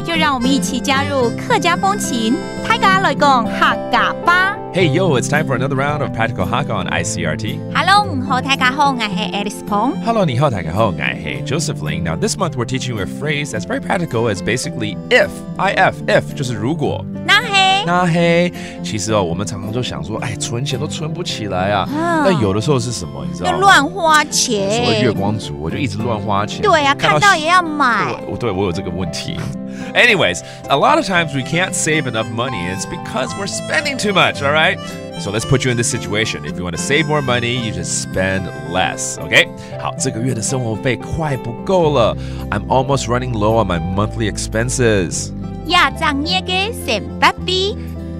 就让我们一起加入客家风情，大家来讲客家吧。Hey yo, it's time for another round of Practical Hakka on Icrt. Hello， 你好，大家好，我是 Alice Pong. Hello, 你好，大家好，我是 Josephine. Now this month we're teaching you a phrase that's very practical. It's basically if 就是如果。那嘿，其实我们常常就想说，存钱都存不起来啊。但有的时候是什么，你知道吗？乱花钱。所谓月光族，我就一直乱花钱。对啊，看到也要买。对，我有这个问题。Anyways, a lot of times we can't save enough money, and it's because we're spending too much, all right? So let's put you in this situation. If you want to save more money, you just spend less, okay? 好，这个月的生活费快不够了。I'm almost running low on my monthly expenses. 亚涨业嘅成百費，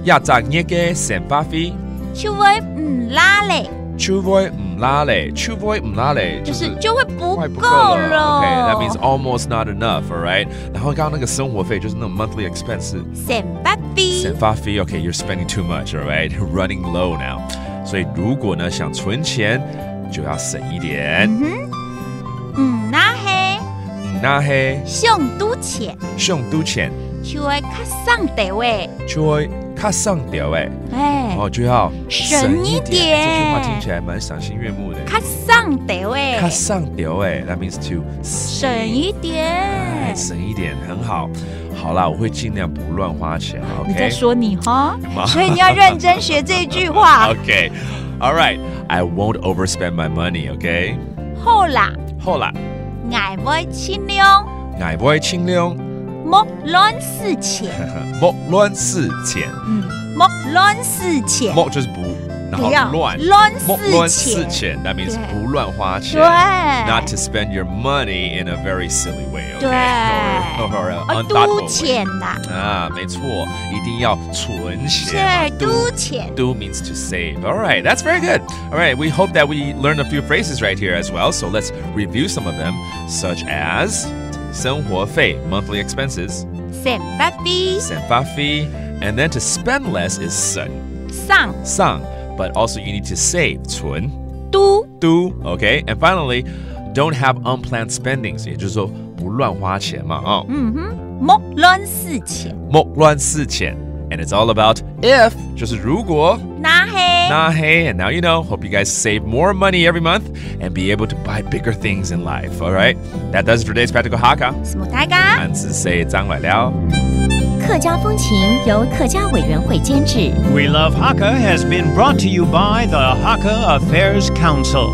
亞賺業嘅成百費，就會唔拉嘞，就會唔拉嘞，就會唔拉嘞，就是就會不夠了。Okay, that means almost not enough, all right? 然後剛剛那個生活費就是那種 monthly expense 成百費，成百費 Okay, you're spending too much, all right? Running low now. 所以如果呢想存錢，就要省一點。那係上賭錢，上賭錢。就會較上調誒，就會較上調誒，就要省一點。這句話聽起來蠻賞心悅目的。較上調誒，較上調誒 ，that means to 省一點，省一點，很好。好啦，我會盡量不亂花錢。OK， 你在說你哈，所以你要認真學這句話。OK， all right, I won't overspend my money. OK， 好啦，好啦，我會盡量，我會盡量。莫亂使錢，莫亂使錢，莫亂使錢，莫就是不，然後亂使錢 ，that means 不亂花錢，對 ，not to spend your money in a very silly way， 對 ，or unthoughtful way， 賭錢啦，啊，沒錯，一定要存錢，是賭錢 ，do means to save. All right, that's very good. All right, we hope that we learned a few phrases right here as well. So let's review some of them, such as. 生活費 monthly expenses 省百費 and then to spend less is 省 but also you need to save 存 do okay and finally don't have unplanned spendings 也就是说不乱花钱嘛莫亂使錢 and it's all about if 就是如果那嘿 and now you know. Hope you guys save more money every month and be able to buy bigger things in life. All right, that does it for today's Practical Hakka. 大家俺是谁张来了。客家风情由客家委员会监制。We Love Hakka has been brought to you by the Hakka Affairs Council.